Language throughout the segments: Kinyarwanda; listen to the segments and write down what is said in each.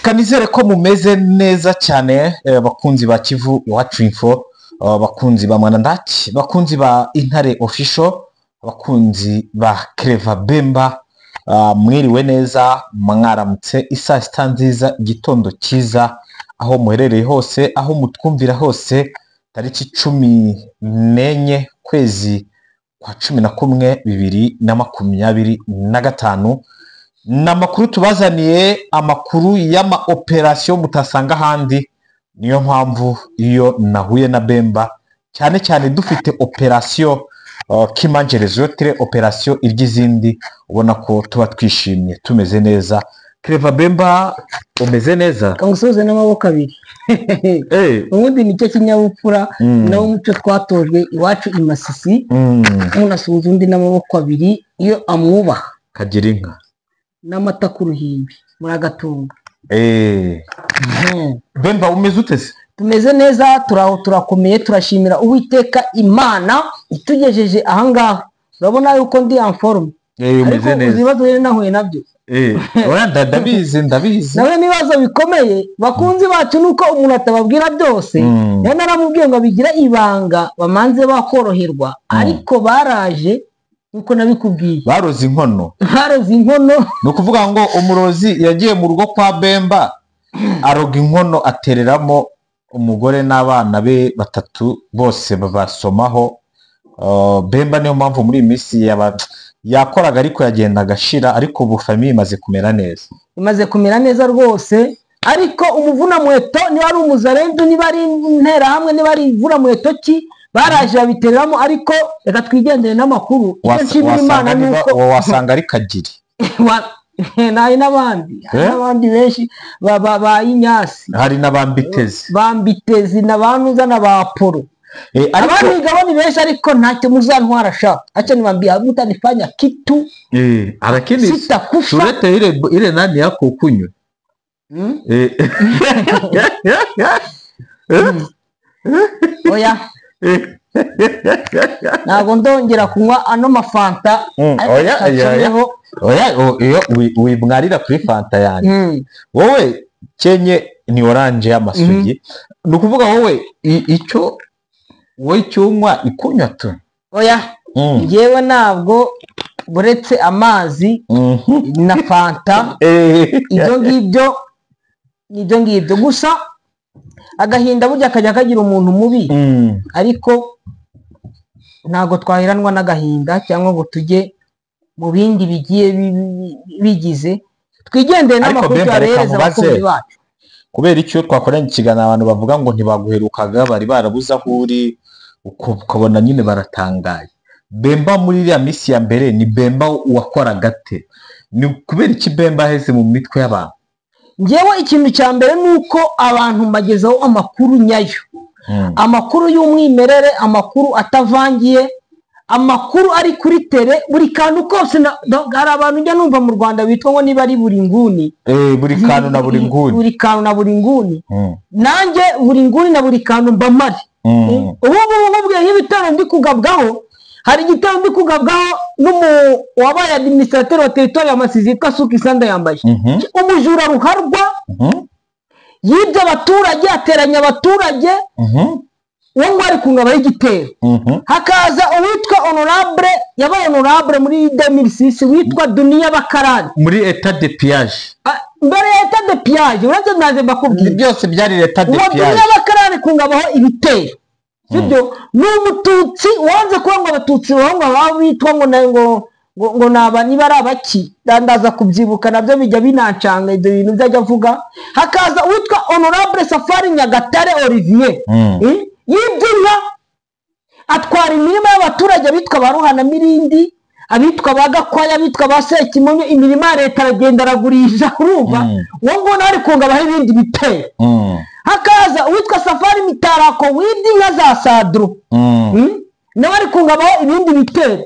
kanizere ko mumeze neza cyane bakunzi ba Kivu Iwacu Info, bakunzi ba Mwanandaki, bakunzi ba Intare Official, bakunzi ba Clever Bemba, mwiriwe neza, mwaramutse, isaa sita nziza, igitondo cyiza aho muherereye hose, aho mutwumvira hose. Tariki 14 kwezi kwa 11 2025, n'amakuru tubazaniye, amakuru y'ama operation mutasanga handi. Niyo mpamvu iyo nahuye na Bemba cyane cyane dufite operation kimanjerezo tire operation iry'izindi, ubona ko tuba twishimye tumeze neza. Clever Bemba, umeze neza? Kamusoze n'amaboko abiri. Ubundi nicyo kinyabupfura nawo muco twatojwe iwacu i Masisi. Unasuhuza undi n'amaboko abiri iyo amwubaha. Kagira inka n'amata ku ruhimbi muragatunga. Bemba, umeze ute se? Tumeze neza, turakomeye, turashimira Uwiteka Imana itugejeje ahangaha. Urabona yuko ndi en forme. Umeze neza. Uzibazo rero nahuye nabyo. Ndabizi. Nawe nibazo bikomeye bakunzi bacu nuko umuntu atababwira byose. Rero naramubwiye ngo bigira ibanga bamanze bakoroherwa, ariko baraje nuko nabikubwiye. Baroze inkono. No kuvuga ngo umurozi yagiye mu rugo kwa Bemba aroga inkono atereramo umugore n'abana be batatu, bose babasomaho. Bemba niyo mpamvu muri imisi yakoraga ariko yagenda agashira, ariko ubu famille imaze kumera neza. Imaze kumera neza rwose, ariko umuvuna mweto niba ari umuzarendo, niba ari intera hamwe, niba ari ivura mweto ki baraje babitereramo. Ariko reka twigendere n'amakuru. Wasanga ari Kagiri nayi n'abandi benshi bayinyasi, hari n'abambitezi n'abantu na ba Polo. Abandi gaboni benshi, ariko ntacyo muzantwara sha. Acha niwaambia mtanifanya kitu lakini surete ile nani yako kunywe. Oya ntabwo ndongera kunywa ano mafanta. Oya wibwarira kuri fanta yanjye. Wowe kenye ni orange y'amasugi, nukuvuga wowe icyo wowe cyunywa ikunywa tu. Oya yewe ntabwo buretse amazi na fanta. Ibyo ngibyo gusa agahinda burya kajya kagira umuntu mubi, ariko ntabwo twahiranwa n'agahinda cyangwa ngo tujye mu bindi bigiye bigize. Twigendere n'amakuru twabereza abakunzi bacu. Kubera icyo twakoranye ikiganiro abantu bavuga ngo ntibaguherukaga, bari barabuze aho uri, ukabona nyine baratangaye. Bemba muri iriya misi ya mbere ni Bemba wakora gate? Ni kubera iki Bemba aheze mu mitwe y'abantu? Ngewe ikintu cya mbere nuko abantu bagezaho amakuru nyayo, amakuru y'umwimerere, amakuru atavangiye, amakuru ari kuri tele. Buri kantu kose hari abantu njya numva mu Rwanda bitwa ngo niba ari buri nguni. Buri kantu na buri nguni. Nanjye buri nguni na buri kantu mba mpari. Ubu nkubwiye nk'ibitaro ndi kugabwaho, hari igitaro ndi kugabwaho wabaye administrateur wa territoire ya Masisi yitwa Suki Sanda yambaye. Umujura ruharwa yibye abaturage, ateranya abaturage, uwo ngo ari kungabaho igitero. Hakaza uwitwa honorable, yabaye honorable muri 2006, witwa Dunia Bakarani muri etat de piage. Mbere ya etat de piage uretse naze bakubwira byose byari etat de piage. Dunia Bakarani kungabaho ibitero. Sibyo n'umututsi wanze kuba ngo abatutsi bahonga bitwa ngo naba niba ari abaki, dandaza kubyibuka nabyo bijya binancanga ibyo bintu byajya avuga. Hakaza witwa honorable Safari Nyagatare Olivier, y'ibyinka atwara imirima y'abaturage bitwa baruhana mirindi, abitwa bagakwaya, abitwa basekimonyo, imirima ya leta aragenda aragurisha. Urumva wo ngo nari kungabaho ibindi bitero. Hakaza witwa Safari Mitarako w'inka za Sadru, nawe ari kungabaho ibindi bitero.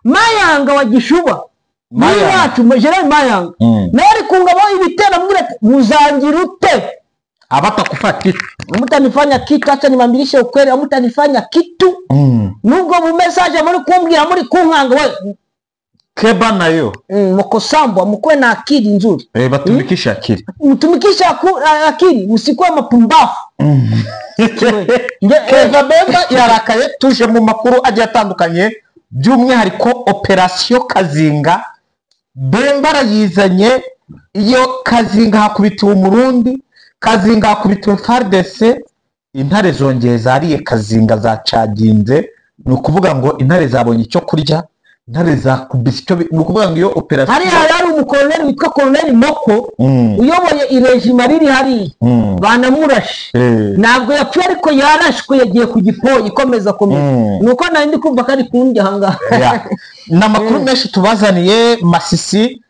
Mayanga wa Gishuba wacu Gerard Mayanga nawe ari kungabaho ibitero. Mbwira muzangira ute abatakufata mutanifanya kitu? Acha nimambilishe ukweli, mutanifanya kitu. Nubwo mu message muri kumbwira muri kunkanga we keba nayo mkosambwa mkuwe na akili nzuri, batumikisha akili, mtumikisha akili, msikuwe mapumbavu. Keva Bemba yarakaye. Tuje mu makuru agiye atandukanye, by'umwihariko operasiyo Kazinga. Bemba arayizanye, iyo Kazinga hakubitiwe umurundi, Kazinga hakubitiwe FARDC, intare zongeye zariye Kazinga zacaginze. Ni ukuvuga ngo intare zabonye icyo kurya, intare zakubise icyo, ni ukuvuga ngo iyo operasiyo hari umukoloneli witwa Koloneli Moko uyoboye irejima riri hari banamurashe, ntabwo yapfuye ariko yarashwe, yagiye ku gipoyi ikomeza komeza. nuko nari ndi kumva kari kundi ahangaha. n'amakuru menshi tubazaniye. Masisi,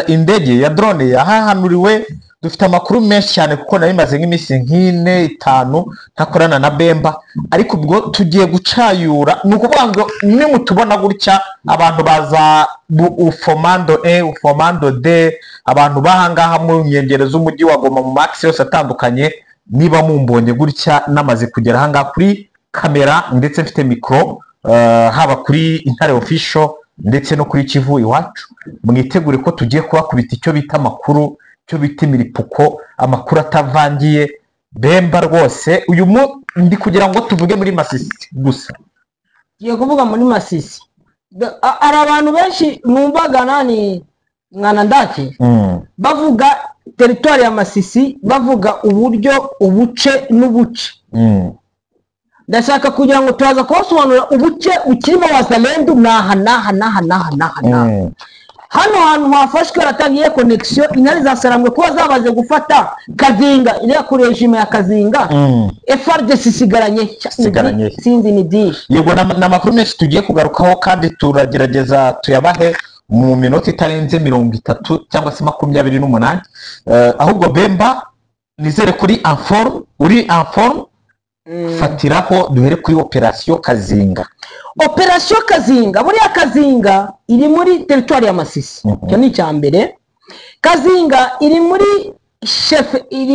indege ya drone yahahanuriwe. Dufite amakuru menshi cyane kuko nari maze nk'iminsi nk'ine 5 ntakorana na Bemba, ariko ubwo tugiye gucayura. Ni ukuvuga ngo nimutubona gutya abantu baza ufomando ufomando D, abantu bahangaha mu nkengero z'umujyi wa Goma mu max yose atandukanye, niba mumbonye gutya namaze kugera ahangaha kuri kamera ndetse mfite mikro, haba kuri Intare Official ndetse no kuri Kivu Iwacu, mwitegure ko tugiye kubakubita icyo bita amakuru, cyo bita imiripuko, amakuru atavangiye. Bemba rwose uyu ndi kugira ngo tuvuge muri Masisi gusa, ngiye kuvuga muri Masisi. Ari abantu benshi numvaga nani mwana ndake bavuga territoire ya Masisi, bavuga uburyo ubuce n'ubuce. Ndashaka kugira ngo turaza kubasobanurira ubuce ukirimo wazalendo naha. Hano hantu hafashwe haratangiye connection, intare zasaramwe kuba zabaze gufata Kazinga, iriya ku regime ya Kazinga. FARDC sigaranye sinzi ni dish. Yego n'amakuru menshi tugiye kugarukaho, kandi turagerageza tuyabahe mu minota itarenze 30 cyangwa se 28. Ahubwo Bemba nizere kuri uri inform, fatiraho duhere kuri operasiyo Kazinga. Operasiyo Kazinga, buriya Kazinga iri muri territoire ya Masisi, cyo ni cyambere. Kazinga iri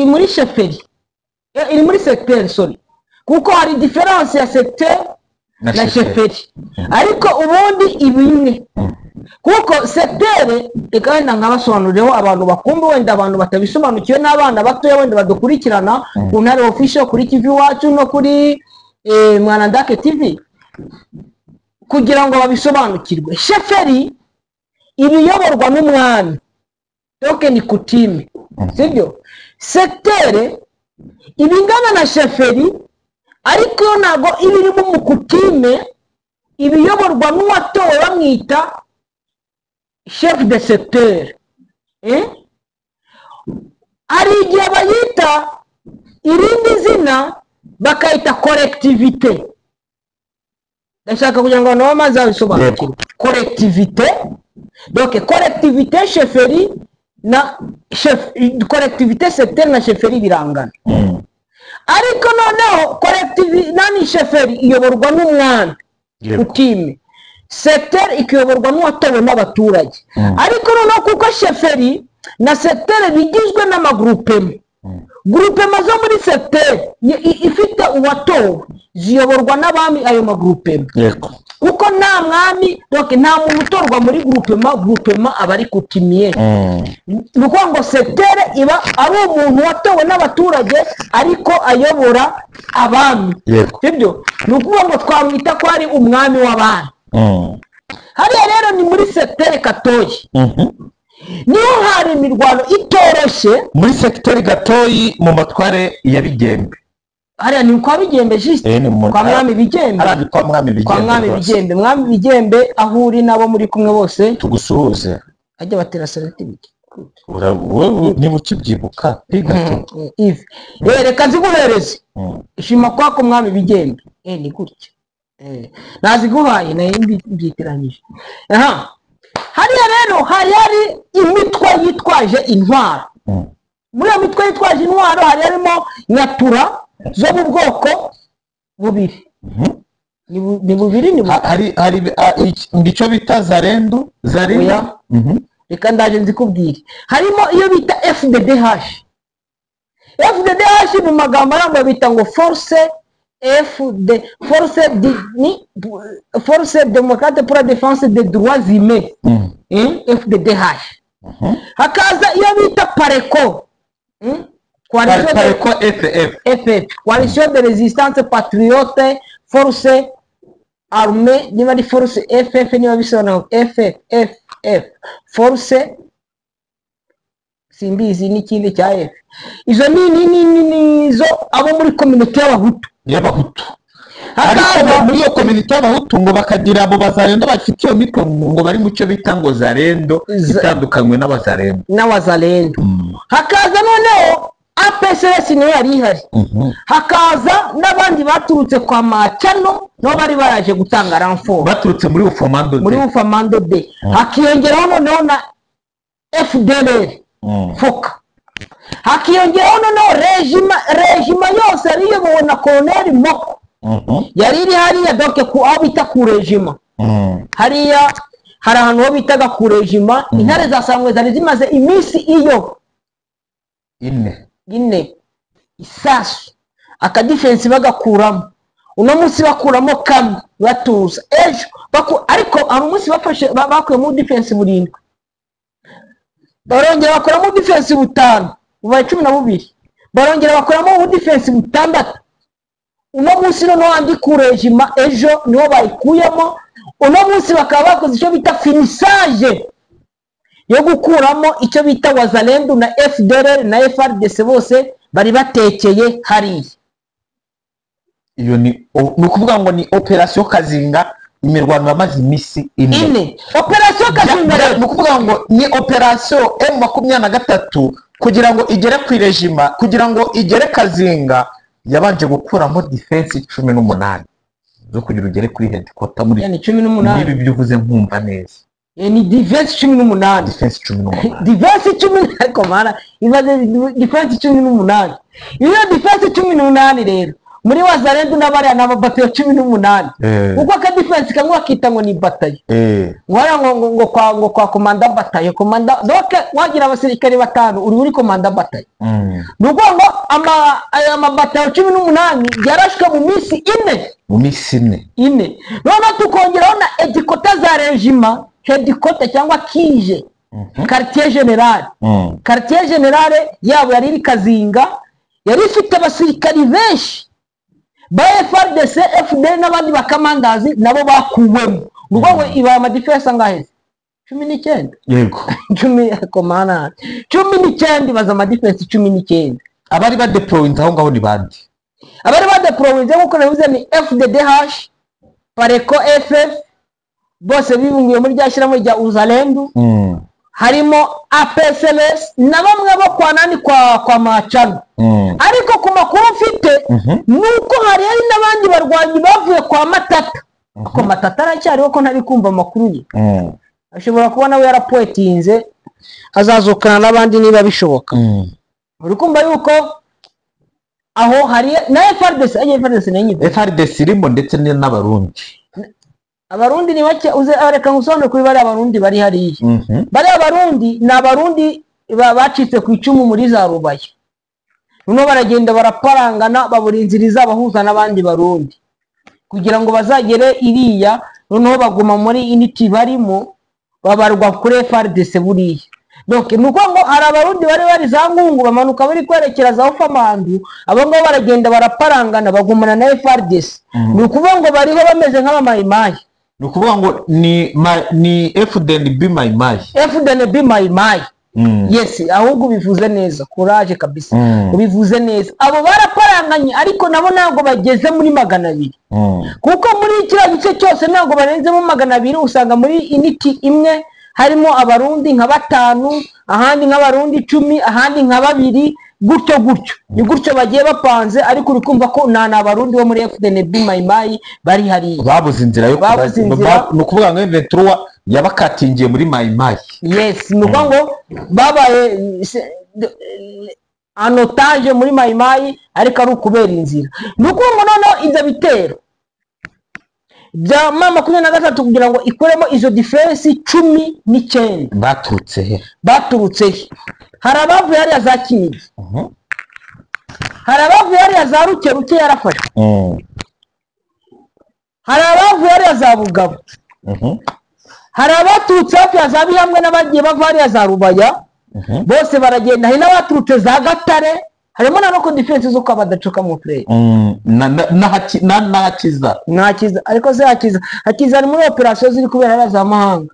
muri secteur, sorry, kuko hari difference ya secteur na chefferie, ariko ubundi ibimwe. Kuko secteur ikagenda nkabasobanurireho abantu bakumva, wenda abantu batabisobanukiwe n'abana batoya wenda badukurikirana ku Ntare Official, kuri TV Iwacu no kuri Mwana Ndake TV, kugira ngo babisobanukirwe. Chefferie ibiyoborwa n'umwami, ni kutime, sibyo? Secteur ibingana na chefferie, ariko ntago ibirimo mu kutime, ibiyoborwa n'uwatowe bamwita chef de secteur. Ari igihe bayita irindi zina bakayita collectivité. Ndashaka kugira ngo nabo maze abisobanukirwe. Collectivité, donc collectivité chefferie na collectivité secteur na chefferie birangana. Ariko noneho collectivité nani chefferie iyoborwa n'umwami utime, secteur ikiyoborwa n'uwatowe n'abaturage. Ariko noneho kuko chefferie na secteur bigizwe n'amagroupement, groupement zo muri secteur ifite uwatowe ziyoborwa n'abami ayo magroupement. Kuko nta mwami, donc nta muntu utorwa muri groupement aba ari kutimiye. Nuko ngo secteur iba ari umuntu watowe n'abaturage ariko ayobora abami, sibyo? Nukuvuga ngo twamwita ko ari umwami w'abami. Hariya rero ni muri secteur Gatoyi, niho hari imirwano itoroshye muri secteur Gatoyi mu matware ya Bigembe. Hariya ni kwa Bigembe juste, kwa mwami Bigembe, kwa mwami Bigembe. Mwami Bigembe aho uri nabo muri kumwe bose tugusuhuze, ajya batera salati biki ni mu kibyibuka bigato ivi reka nziguhereze ishima kwako mwami Bigembe. Ni gutya naziguhaye nayo mbyitiranyije. Hariya rero hari imitwe yitwaje intwaro. Muri iyo mitwe yitwaje intwaro hari harimo nyatura zo mu bwoko bubiri. Ni bubiri hari icyo bita zarendo. Reka ndaje nzikubwire. Harimo iyo bita FDDH. FDDH mu magambo arambuye bita ngo force FD, Force démocrate pour la défense des droits humains, FDDH. Hakaza iyo bita PARECO, PARECO FF, Coalition de résistance patriote, force armée, niba ari force FF niba bisobanura FF, force simbizi n'ikindi cya F. Izo nizo abo muri community y'abahutu. Ariko muri iyo community y'abahutu ngo bakagira abo bazarendo bafite iyo mitwe ngo bari mu cyo bita ngo zarendo itandukanywe n'abazarendo. Hakaza noneho APCS niyo yari ihari. Hakaza n'abandi baturutse kwa Macano no bari baraje gutanga renfort baturutse muri Ufamando D. Hakiyongeraho noneho na FDLR Foka. Hakiyongeraho noneho regima yose yari iyobowe na Colonel Moko. Yari iri hariya donc aho bita ku regima. Hariya hari ahantu ho bitaga ku regima. Intare za Sangwe zari zimaze iminsi iyo ine isasu akadifensi bagakuramo. Uno munsi bakuramo kamwe batuza ejo ariko ari umunsi bafashe bakuye mu defense burindwi, barongera bakoramo defense butanu bubaye 12, barongera bakoramo mu defense butandatu. Uno munsi no andi ku regima ejo niho bayikuyemo. Uno munsi bakaba bakoze icyo bita finissage yo gukuramo icyo bita wazalendo na FDLR na FRDC bose bari batekeye hariya. Iyo ni ukuvuga ngo ni operation Kazinga, imirwano yamaze imisi ine. Operation Kazinga ni ukuvuga ngo ni operation M23 kugira ngo igere ku regima, kugira ngo igere Kazinga yabanje gukuramo defense 18 zo kugira ugere kuri headquarter muri yani 18. Ibi byuvuze nkumva neza. Ni defense 18. Defense 10 ariko mara ibaze defense 18. Iyo defense 18 rero muri wazalendo n'abari n'ababatayo 18. Uko ka defense kamwe akita ngo ni batayo. Ngora ngo kwa komanda batayo, komanda donc wagira abasirikare batanu uri komanda batayo. Nuko ngo ama batayo 18 yarashwe mu minsi ine. None tukongeraho na headquarter za regiment, headquarter cyangwa kije, quartier general yabo yari iri Kazinga, yari ifite abasirikari benshi ba FRDC, FDL n'abandi bakamandazi nabo bakuwemo. Nuko ngo iba ama defense angahe 19. Yego 10 komana 19 baza ama defense 19. Abari ba deployed aho ngaho ni bandi. Abari ba deployed nkuko navuze ni FDDH, PARECO FF bose bibungiye muri ryashiramo rya Uzalendo. Harimo APCS na bamwe bo kwa nani kwa Macano. Ariko ku makuru mfite nuko hari n'abandi barwanyi bavuye kwa Matata. Ko Matata aracyariho ko ntari kumva amakuru ye. Ashobora kuba nawe yarapoetinze azazukana n'abandi niba bishoboka. Uri kumva yuko aho hari na FRDC nenye FRDC irimo ndetse n'abarundi. Abarundi ni bake uze areka ngusone kuri bari abarundi bari hariye. Bari abarundi na abarundi bacitse ku icumu muri za Rubaye. Nuno baragenda baraparangana baburinziriza abahuza n'abandi barundi kugira ngo bazagere iriya. Nuno baguma muri unity barimo babarwa kuri FRDC buriye. Donc nuko ngo hari abarundi bari za Ngungu bamanuka bari kwerekera za Ufamandu, abo ngo baragenda baraparangana bagumana na FRDC. Nukuvuga ngo bariho bameze nk'abamayimayi. Nukuvuga ngo ni FDNB Mayimayi. Yes, ahubwo bivuze neza, courage kabisa. Bivuze neza. Abo baraparanganye ariko nabo ntago bageze muri 200. Kuko muri kira gice cyose ntago barenze mu 200. Usanga muri unity imwe harimo abarundi nka 5, ahandi nk'abarundi 10, ahandi nka 2, gutyo ni gutyo bagiye bapanze. ariko uri kumva ko nta abarundi bo muri FDNB Mayimayi bari hari babuze inzira yo nukuvuga ngo M23 yabakatingiye muri Mayimayi. Yes, nuko ngo babaye anotage muri Mayimayi ariko ari ukubera inzira. Nuko ngo noneho ibyo bitero bya mama 23 kugira ngo ikoremo izo defense 19 baturutse he hari abavuye hariya za Kinigi. hari abavuye hariya za ruke yarafashwe, hari abavuye hariya za bugabo, hari abaturutse hafi ya za bihamwe n'abagiye bava hariya za rubaya, bose baragenda. Hari n'abaturutse za gatare, harimo na local defense zo kwa badacoka mu play n'ahakiza ariko se hakiza ari muri operation ziri kubera hariya za mahanga.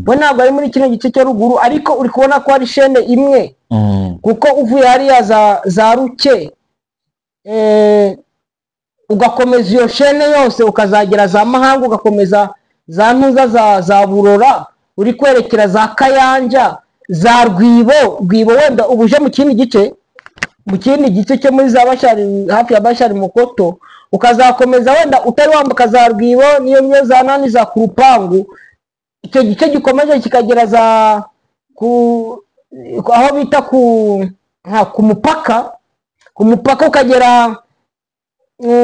We ntabwo ari muri kino gice cya ruguru, ariko uri kubona ko ari shene imwe, kuko uvuye hariya za ruke ugakomeza iyo shene yose ukazagera za mahanga, ugakomeza za ntuza za burora, uri kwerekera za kayanja, za rwibo wenda ubuje mu kindi gice cyo muri za bashari, hafi ya bashari mukoto, ukazakomeza wenda utari wambuka za rwibo niyo za nani za kurupangu, icyo gice gikomeje kikagera aho bita ku mupaka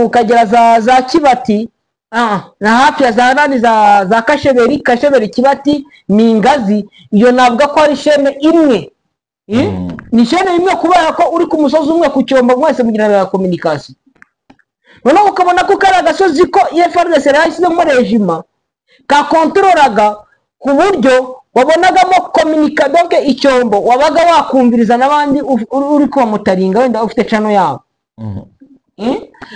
ukagera za Kibati, na hafi ya za nani za Kasheberi Kibati ni Ngazi. Iyo navuga ko ari shene imwe, ni shene imwe kubera ko uri ku musozi umwe ku cyombo mwese mugirana communication. Noneho ukabona ko kari agasozi ko FARDC yashyizemo regima ka kontrolaga, ku buryo wabonagamo communication, donc icyombo wabaga wakumviriza n'abandi uri kuba mutaringa wenda ufite channel yabo.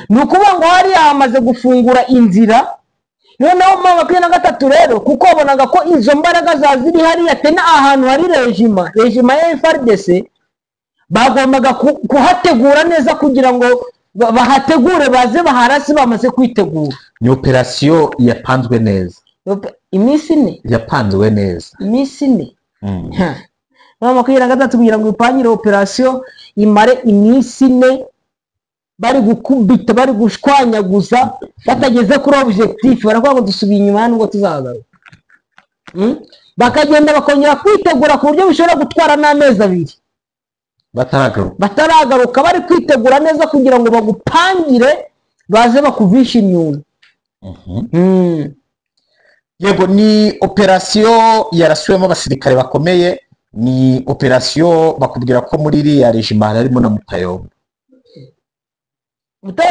Ni ukuvuga ngo hari hamaze gufungura inzira. Noneho mama 23 rero, kuko wabonaga ko izo mbaraga zaziri hariya tena ahantu hari regima ya FARDC, bagombaga kuhategura neza kugira ngo bahategure baze baharasi bamaze kwitegura. Ni operation yapanzwe neza, iminsi ine yapanzwe neza, iminsi ine. Mama 23 kugira ngo ipangire operation imare iminsi ine, bari gukubita, bari gushwanyaguza, batageze kuri objectif, baravuga ngo dusubiye inyuma nubwo tuzagaruka. Bakagenda bakongera kwitegura ku buryo bishobora gutwara n'amezi 2 bataragaruka, bari kwitegura neza kugira ngo bagupangire baze bakuvisha imyuna. Yego, ni operation yarasuwemo abasirikare bakomeye, ni operation bakubwira ko muri iriya regima harimo na Mutayomba.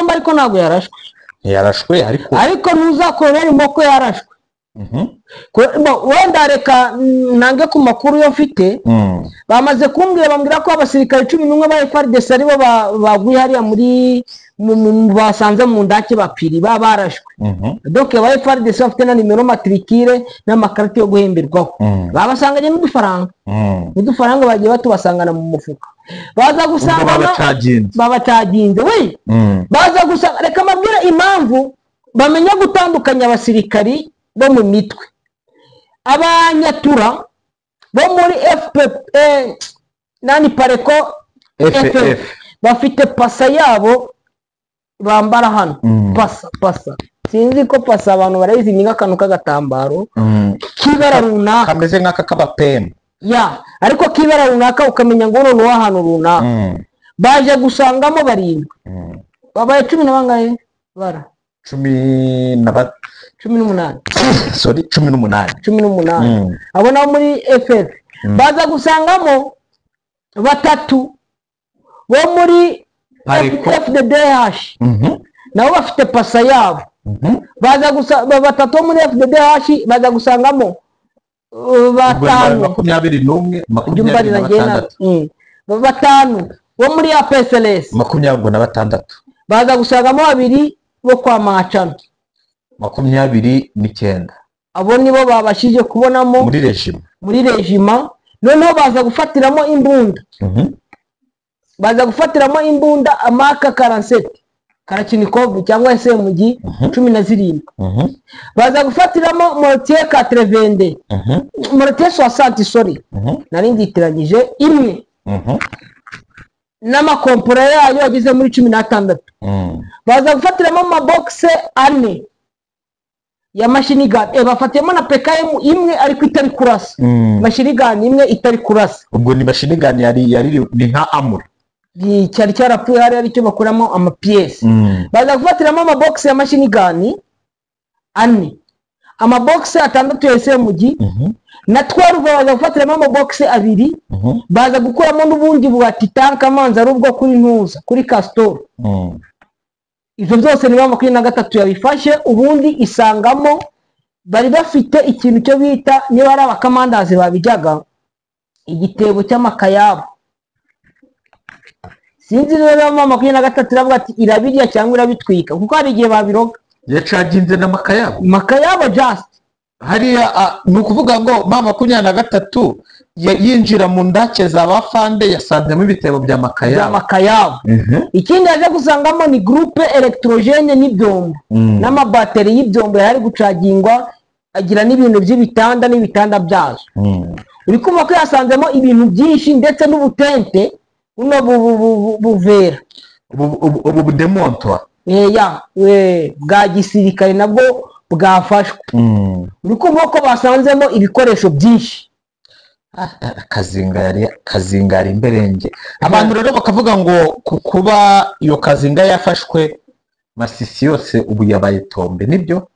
Ariko ntabwo yarashwe ariko ntuzakorera imoko yarashwe. Wenda reka nange ku makuru yo mfite, bamaze bambwira ko abasirikare 11 ba FARDC aribo baguye hariya muri basanze mu ndake bapiri barashwe. Donc ba FARDC bafite na nimero matricule n'amakarita yo guhemberwaho, babasanganye n'udufaranga bagiye batubasangana mu mufuka, baza gusanga babacaginze we, baza gusanga. Reka mabwira impamvu bamenya gutandukanya abasirikari bo mu mitwe. Abanyatura bo muri Pareko FF bafite pasa yabo bambara hano, pasa sinzi ko pasa abantu barayizi, ni nk'akantu k'agatambaro k'ibara runaka kameze nk'aka k'abapemu, ariko k'ibara runaka ukamenya ngo noneho ahantu runaka. Baje gusangamo 7, babaye 10 na bangahe bara 18 sorry 18 abo nabo muri FF. Baza gusangamo 3 bo muri FDDH, nabo bafite pasa yabo. Baza gusanga 3 bo muri FDDH, baza gusangamo 5 5 bo muri APSLS 26, baza gusangamo 2 bo kwa Macano 29. Abo nibo babashije kubonamo muri regima. Noneho baza gufatiramo imbunda, baza gufatiramo imbunda amaka 47 Kalashnikov cyangwa SMG 17. Baza gufatiramo mortier 82, mortier 60 sorry, nari nditiranyije imwe, n'amakompora yayo yagize muri 16. Baza gufatiramo amaboxe 4 ya machine gun, bafatiyemo na PKM imwe ariko itari kurasa, machine gun imwe itari kurasa. Ubwo ni machine gun yari ni nka amura, cyari cyarapfuye hari aricyo bakuramo amapiece. Baza gufatiramo amaboxe ya machine gun 4, amabogisi 6 ya SMG na 12 baza gufatiramo amabogisi 2 baza gukuramo n'ubundi bwa Titan kamanza ari ubwo kuri ntuza kuri Castor. Ivyo byose ni 23 yabifashe ubundi isangamo bari bafite ikintu cyo bita niba ari abakamandazi babijyaga igitebo cy'amakayabo. Sinzi rero 23 iravuga ati irabirya cyangwa irabitwika kuko hari igihe babiroga yacaginze makayabo just hariya ni ukuvuga ngo 23 yinjira mu ndake za bafande yasanzemo ibitebo bya makayabo. Ikindi yaje gusangamo ni groupe electrogene n'ibyombo n'amabateri y'ibyombo yari gucagingwa agira n'ibintu by'ibitanda byazo. Uri kumva ko yasanzemo ibintu byinshi ndetse n'ubutente buno buvera ubu budemontwa bwa gisirikare nabwo bwafashwe. Uri kumva ko basanzemo ibikoresho byinshi. kazinga ari imberenge. Abantu rero bakavuga ngo kuba iyo kazinga yafashwe Masisi yose ubu yabaye tombe, nibyo?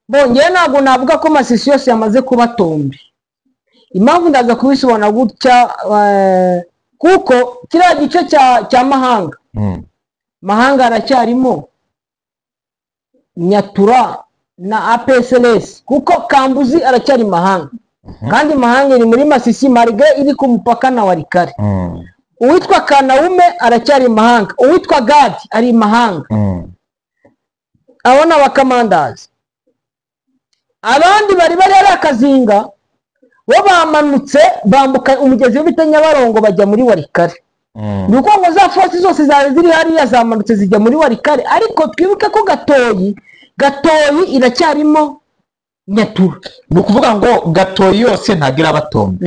Bongeye ntabwo navuga ko Masisi yose yamaze kuba tombe. Impamvu ndaza kubisobanura gutya kuko kiriya gice cya Mahanga aracyarimo Nyatura na APSLS kuko Kambuzi aracyari Mahanga. Kandi Mahanga iri muri Masisi marge iri ku mupaka na Warikare. Uwitwa Kanaume aracyari Mahanga, uwitwa Gadi ari Mahanga. Abona bakamandazi abandi bari ari akazinga bo bamanutse bambuka umugezi w'ibita Nyabarongo bajya muri Warikare. Nuko ngo za force zose ziri hariya zamanutse zijya muri Warikare, ariko twibuke ko Gatoyi iracyarimo Nyatura. Ni ukuvuga ngo Gatoyi yose ntagira abatombe.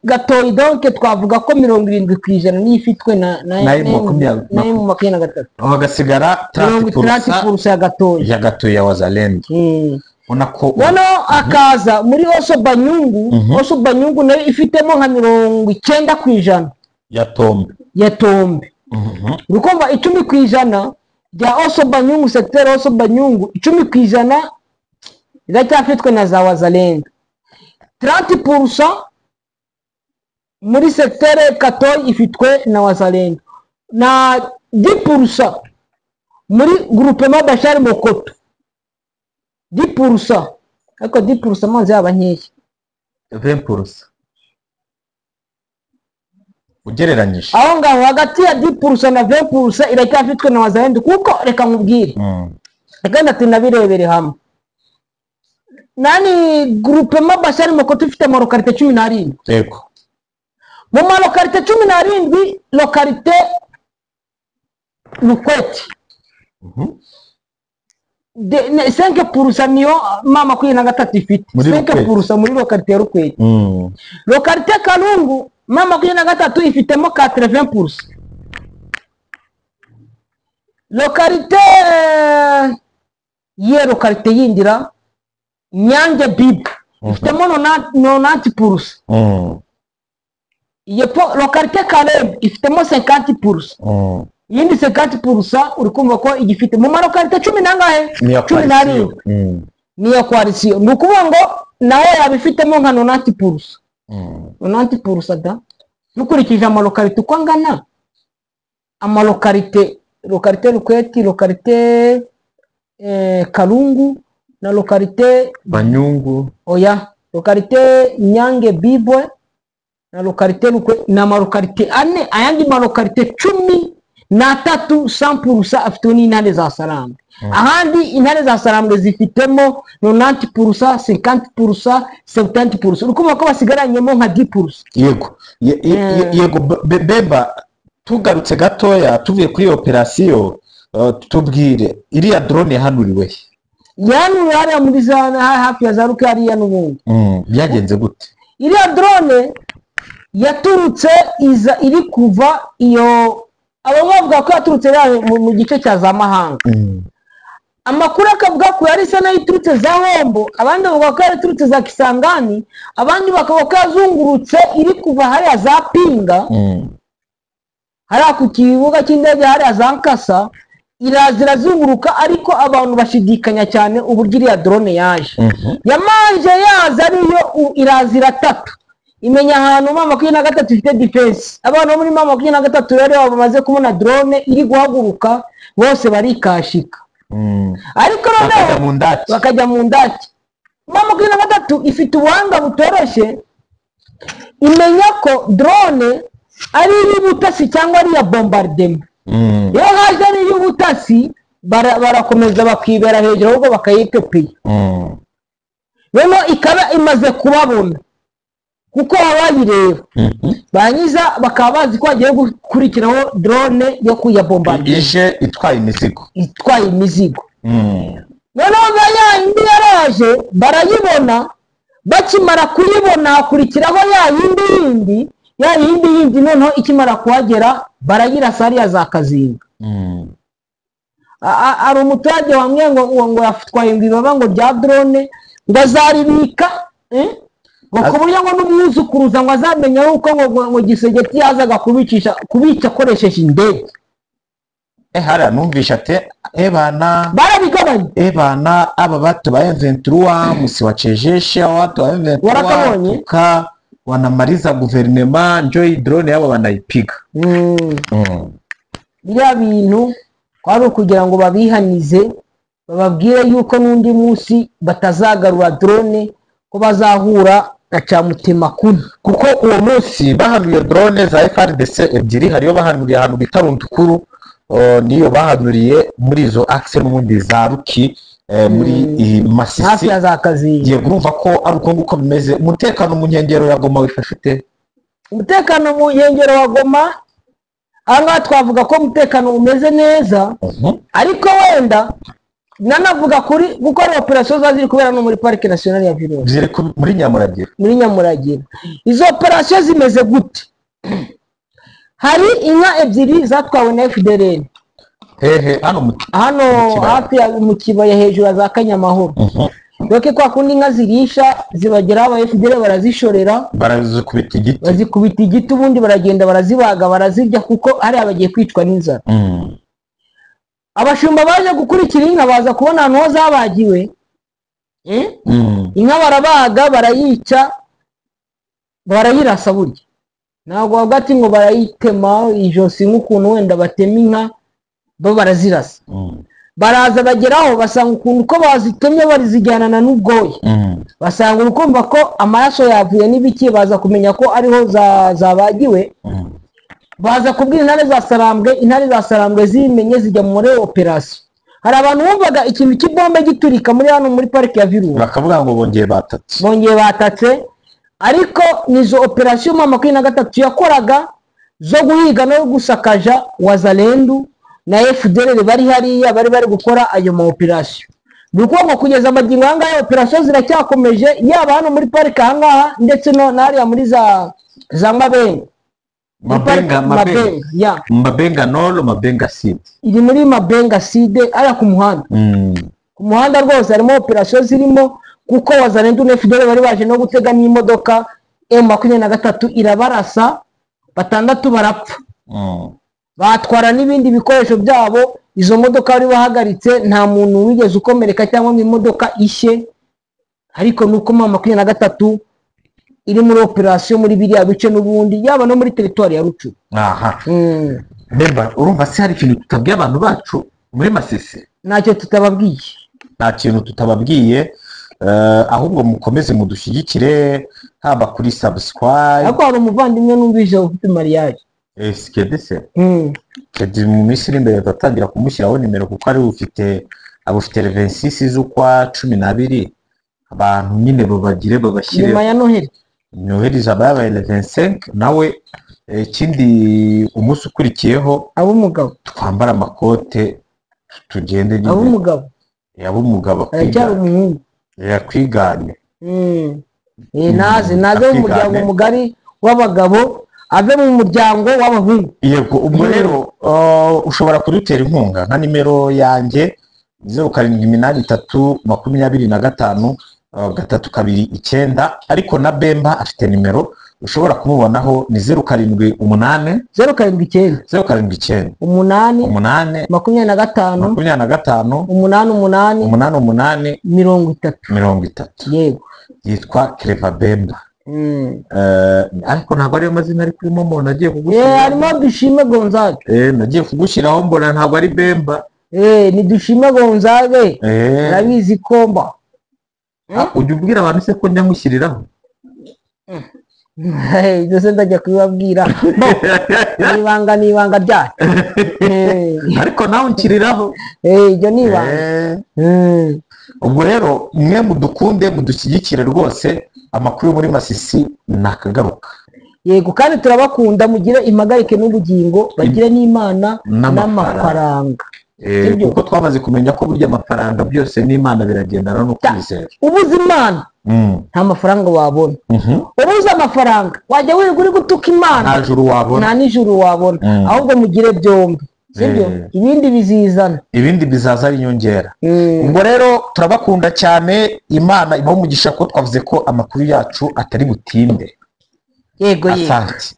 Gatoyi donc twavuga ko 70% n'ifitwe na 23 hagasigara 30% ya Gatoyi ya Wazalendo. Nono akaza muri Oso Banyungu nayo ifitemo nka 90% ya tombe. Urukumva 10% ya Oso Banyungu, secteur Oso Banyungu 10% iracyafitwe na za Wazalendo. 30% muri secteur Katoyi ifitwe na Wazalendo na 10% muri groupement Bashari Mokoto. 10% ariko 10% manzi y'abanyeyi 20% ugereranyije aho ngaho hagati ya 10% na 20% iracyafitwe na Wazalendo kuko reka nkubwire reka ndatunabirebere hamwe. Nani groupement Bashari Mokoto ifite mu localité 17. Yego. Mu localité 17 localité Lukweti 5% niyo 23 ifite 5% muri localité ya Rukweti. Localité Kalungu 23 ifitemo 80%. Localité localité yindira Nyange Bib ifitemo 90%. Yepo localité Kaleb ifitemo 50%. Yindi 50% uri kumva ko igifite mu localité 10 nangahe 17 niyo coalition. Nukuvuga ngo nawe yabifitemo nka 90%. 90% da nukurikije amalocalité uko angana. Amalocalité Rukweti, localité Kalungu na localité Banyungu, localité Nyange Bibwe na localité Rukweti na malocalité ane ayandi malocalité 13 100% afite n'intare za Sarambwe. Ahandi intare za Sarambwe zifitemo 90%, 50%, 70%. Urukuva ko basigaranyemo nka 10%. Yego Bemba, tugarutse gatoya tuvuye kuri operation tubwire iriya drone yahanuriwe hariya muri za hafi ya za Ruke hariya n'ubundi. Byagenze gute? Iriya drone yaturutse iri kuva iyo abavuga ko yaturutse mu gice cya za Mahanga. Amakuru akavuga ko yari isa nayiturutse za Hombo, abandi bavuga ko yaturutse za Kisangani, abandi bakavuga ko yazungurutse iri kuva hariya za Pinga hariya ku kibuga cy'indege hariya za Nkasa iraza irazunguruka ariko abantu bashidikanya cyane uburyo iriya drone yaje yamanje yaza ariyo iraza iratatu imenya ahantu M23 ifite defense abantu bo muri M23 rero bamaze kubona drone iri guhaguruka bose barikashika ariko noneho bakajya mu ndaki M23 ifite ubuhanga butoroshye imenya ko drone ari iy'ubutasi cyangwa ari iya bombardement iyo haje ari iy'ubutasi barakomeza bakibera hejuru ahubwo bakayipepeye rero ikaba imaze kubabona kuko bayireba banyiza bakaba bazi ko hagiye gukurikiraho drone yo kuya bombardement ije itwaye imizigo noneho yayindi yaraje barayibona bakimara kuyibona hakurikiraho yindi noneho ikimara kuhagera barayirasa hariya za Kazinga ari umuturage wamwe ngo yatwaye ibibaba ngo bya drone ngo azaribika ngo ku buryo ngo n'umwuzukuruza ngo azamenya yuko ngo Gisegeti yazaga kubica akoresheje indege hariya numvisha ate bana barabigabanya bana aba batu ba M23 musiwachejesha watu wa M23 warakabonye wanamaliza guverinema njoi drone yabo banayipiga biriya bintu kwari ukugira ngo babihanize bababwire yuko n'undi munsi batazagarura drone ko bazahura na Camutima kuni kuko uwo munsi bahanuye drone za FARDC ebyiri hariyo bahanuriye ahantu bita Runtukuru niyo bahanuriye muri izo axe n'ubundi za Ruki muri Masisi hafi ya za Kazinga ye urumva ko ari uko nguko bimeze umutekano mu nkengero ya Goma wifashite umutekano mu nkengero wa Goma anga twavuga ko umutekano umeze neza ariko wenda nanavuga kuri gukora operation zaziri kubera no muri Parc National ya Virunga ziri muri Nyamuragira izo operation zimeze gute hari inka ebyiri zatwawe na FDLR hano hafi mu kibaya hejuru za Kanyamahoro doke kwa kundi inka zirisha zibageraho aba FDLR barazishorera bazikubita igiti ubundi baragenda barazibaga barazirya kuko hari abagiye kwicwa n'inzara abashumba baje gukurikira inka baza kubona ahantu ho zabagiwe inka barabaga barayica barayirasa burya ntabwo hagati ngo barayitema ijosi nk'ukuntu wenda batema inka bo barazirasa baraza bageraho basanga ukuntu ko bazitemye barizijyanana n'ubwoya basanga urukumva ko amaraso yavuye n'ibiki baza kumenya ko ariho zabagiwe baza kubwira intare za Sarambwe zimenye zijya muri operation hari abantu bumvaga ikintu cy'ibombe giturika muri hano muri parike ya Virunga bakavuga ngo bongeye batatse ariko nizo operation M23 yakoraga zo guhiga no gusakaja Wazalendo na FDLR bari hariya bari gukora ayo ma operation nuko ngo kugeza amagingo anga operation ziracyakomeje yaba hano muri parike ahangaha ndetse no nariya muri za Mabenga Nord Mabenga Sud iri muri Mabenga Sud aya ku muhanda rwose harimo operation zirimo kuko Wazalendo na FDLR bari baje no gutega n'imodoka M23 irabarasa batandatu barapfa batwara n'ibindi bikoresho byabo izo modoka bari bahagaritse nta muntu wigeze ukomereka cyangwa mu imodoka ishe ariko nuko M23 iri muri operation muri biriya bice n'ubundi yaba no muri territoire ya Rucu Bemba urumva se hari ikintu tutabwiye abantu bacu muri Masisi ntacyo tutababwiye nta kintu tutababwiye ahubwo mukomeze mudushyigikire haba kuri subscribe ariko hari umuvandimwe numvise ufite mariage Skedese mu minsi iri imbere tutatangira kumushyiraho nimero kuko ari ufite 26 z'ukwa 12 abantu nyine babagire babashyire nyuma ya Noheli zabaye 25 nawe ikindi umunsi ukurikiyeho abumugabo twambara amakote tugende nyine abumugabo cyari umuhungu yakwiganye naze umuryango mugari w'abagabo ave mu muryango w'abahungu yego ubwo rero ushobora kudutera inkunga nka nimero yanjye 078325 329 ariko na Bemba afite nimero ushobora kumubonaho ni 078 079 079 umunani 8 makumyabiri na gatanu 25 umunani umunani 88 30 yego yitwa Clever Bemba. Ariko ntabwo ariyo mazina ari kuri momo nagiye kugushyira. harimo Dushime Gonzague. Nagiye kugushyiraho mbona ntabwo ari Bemba. Ni Dushime Gonzague. Arabizi komba. Ujya ubwira abantu se ko njya ngushyiriraho? Byose ndajya kubibabwira. Ni ibanga ryacu. Ariko nawe unshyiriraho. Ibyo ni ibanga. Ubwo rero mwe mudukunde mudushyigikire rwose, amakuru muri Masisi nakagaruka. Yego, kandi turabakunda, mugire impagarike n'ubugingo, bagire n'Imana n'amafaranga. Kuko twamaze kumenya ko burya amafaranga byose n'Imana biragendana no kwizera. Ubuze Imana nta mafaranga wabona. Ubuze amafaranga wajya wirirwa uri gutuka Imana, nta juru wabona, nta n'ijuru wabona. Ahubwo mugire byombi, sibyo? Ibindi bizizana, ibindi bizaza ari inyongera. Ubwo rero turabakunda cyane, Imana ibaho umugisha ko twavuze ko amakuru yacu atari butinde. Yego. Asante.